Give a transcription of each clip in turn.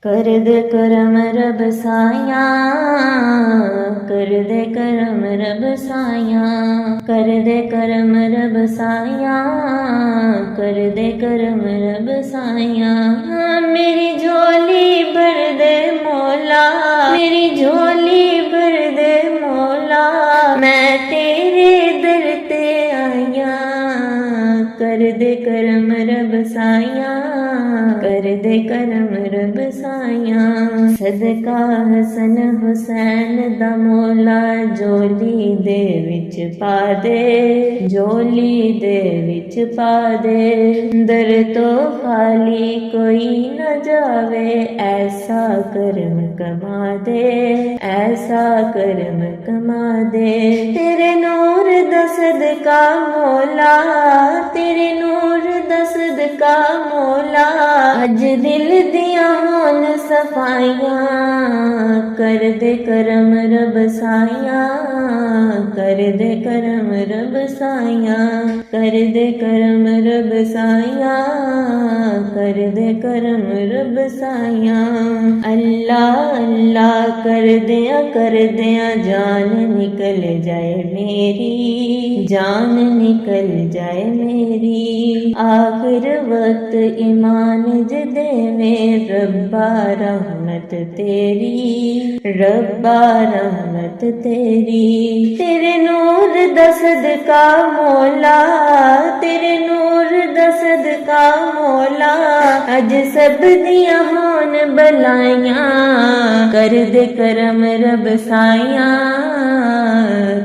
कर दे करम रब साया, कर दे करम रब साया, कर दे करम रब साया, कर दे करम रब साया। मेरी झोली भर दे मौला, मेरी झोली भर दे मौला, मैं तेरे दर ते आया। कर दे करम रब साया, कर दे करम रब साया। सदका हसन हुसैन दा मौला झोली दे विच पा दे, झोली दे विच पा दे। दर तो खाली कोई न जावे, ऐसा करम कमा दे, ऐसा करम कमा दे। तेरे नूर दा सदका मौला, तेरे नूर दा सदका मौला, अज दिल दियां होन सफाइयां। कर दे करम रब साया, कर दे करम रब साया, कर दे करम रब साया, कर दे करम रब साया। अल्लाह अल्लाह कर दिया जान निकल जाए मेरी, जान निकल जाए मेरी। आखिर वक्त ईमान ज देवे रब्बा रहमत तेरी, रब्बा रहमत तेरी। तेरे नूर दा सदका मौला, तेरे नूर दा सदका मौला, अज सब दियां होन बलाइयां। कर दे करम रब साया,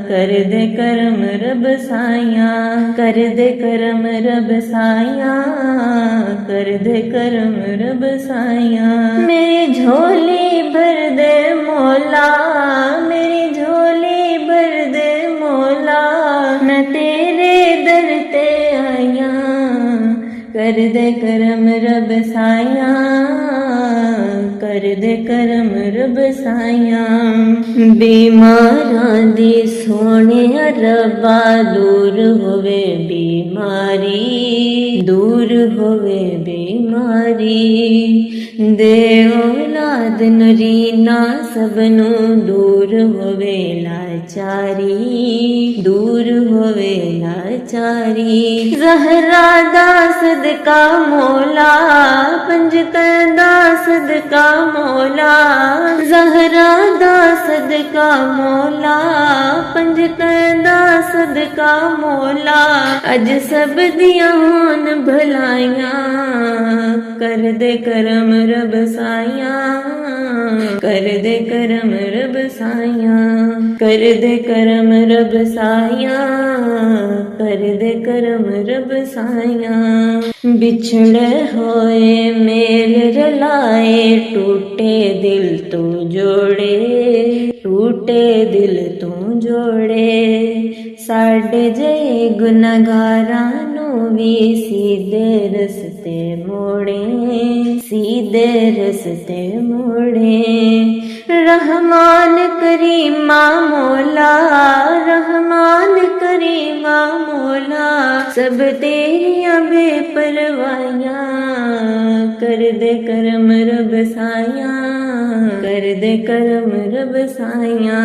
कर दे करम रब साया, कर दे करम रब साया, कर दे करम रब साया। मेरी झोली भर दे मौला, मेरी झोली भर दे मौला, मैं तेरे दर ते आया। कर दे करम रब साया, कर दे करम रब साया। बीमारां दी सोने रब्बा दूर होवे बीमारी, दूर होवे बीमारी। दे औलाद नरीना सबनू दूर होवे लाचारी, दूर होवे लाचारी। ज़हरा दा सदका मौला, पंजतन दा सदका मौला, ज़हरा दा सदका मौला, पंजतन दा सदका मौला, अज सब दियां होन भलाइयां। कर दे करम रब साया, कर दे करम रब साया, कर दे करम रब साया, कर दे करम रब साया। बिछड़े होए मेल रलाए, टूटे दिल तू जोड़े, टूटे दिल तू जोड़े। साडे जे गुनहगारां नू भी सीधे रस्ते मोड़े, सीधे रस्ते मोड़े। रहमान करीमा मौला, रहमान करीमा मौला, सब तेरियां बेपरवाहियां। कर दे करम रब साया, कर दे करम रब साया,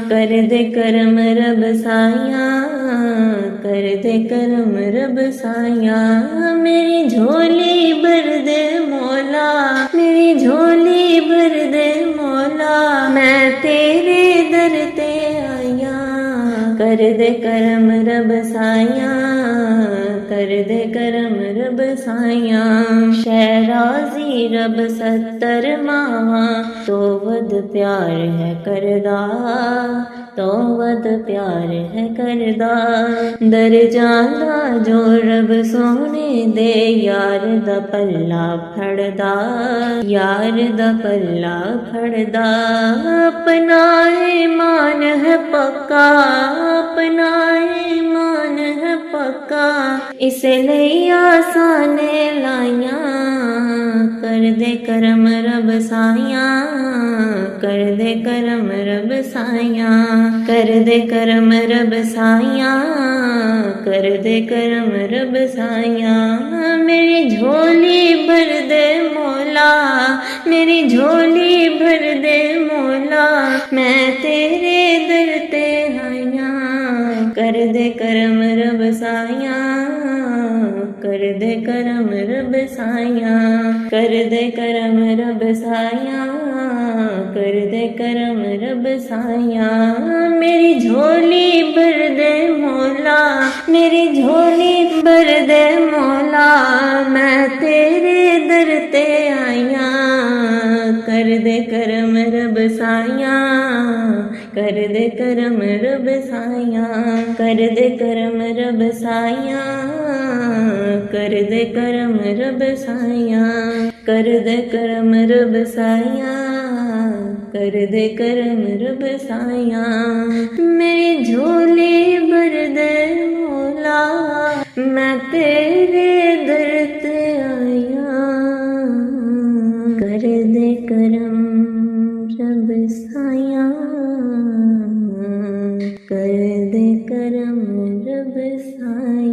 कर दे करम रब साया, कर दे करम रब साया। मेरी झोली भर दे मौला, मेरी झोली भर दे मौला, मैं तेरे दर ते आया। कर दे करम रब साया, कर दे करम रब साया। शहराजी रब 70 मावा तो वद प्यार है करदा, तो वद प्यार है करदा। दर जांदा जो रब सोने दे, यार दा पल्ला फड़दा, यार दा पल्ला फड़दा। अपना ईमान है पक्का, अपना ईमान है पक्का, ਪੱਕਾ ਇਸ ਲਈ ਆਸਾਂ ਨੇ ਲਾਈਆਂ ਕਰਦੇ ਕਰਮ ਰੱਬ ਸਾਈਆਂ ਕਰਦੇ ਕਰਮ ਰੱਬ ਸਾਈਆਂ ਕਰਦੇ ਕਰਮ ਰੱਬ ਸਾਈਆਂ ਕਰਦੇ ਕਰਮ ਰੱਬ ਸਾਈਆਂ ਮੇਰੀ ਝੋਲੀ ਭਰ ਦੇ ਮੌਲਾ ਮੇਰੀ ਝੋਲੀ ਭਰ ਦੇ ਮੌਲਾ ਮੈਂ ਤੇਰੇ ਦਰ ਤੇ ਆਈਆਂ ਕਰਦੇ ਕਰਮ ਰੱਬ ਸਾਈਆਂ ਕਰਦੇ ਕਰਮ ਰੱਬ ਸਾਈਆਂ ਕਰਦੇ ਕਰਮ ਰੱਬ ਸਾਈਆਂ ਕਰਦੇ ਕਰਮ ਰੱਬ ਸਾਈਆਂ ਮੇਰੀ ਝੋਲੀ ਭਰ ਦੇ ਮੌਲਾ ਮੇਰੀ ਝੋਲੀ ਭਰ ਦੇ ਮੌਲਾ ਮੈਂ ਤੇਰੇ ਦਰ ਤੇ ਆਈਆਂ ਕਰਦੇ ਕਰਮ ਰੱਬ ਸਾਈਆਂ ਕਰਦੇ ਕਰਮ ਰੱਬ ਸਾਈਆਂ ਕਰਦੇ ਕਰਮ ਰੱਬ ਸਾਈਆਂ ਕਰਦੇ ਕਰਮ ਰੱਬ ਸਾਈਆਂ ਕਰਦੇ ਕਰਮ ਰੱਬ ਸਾਈਆਂ ਕਰਦੇ ਕਰਮ ਰੱਬ ਸਾਈਆਂ ਮੇਰੀ ਝੋਲੀ ਭਰ ਦੇ ਮੌਲਾ ਮੈਂ ਤੇਰੇ ਦਰ ਤੇ ਆਈਆਂ ਕਰਦੇ ਕਰਮ ਰੱਬ ਸਾਈਆਂ ਕਰਦੇ ਕਰਮ ਰੱਬ ਸਾਈਆਂ।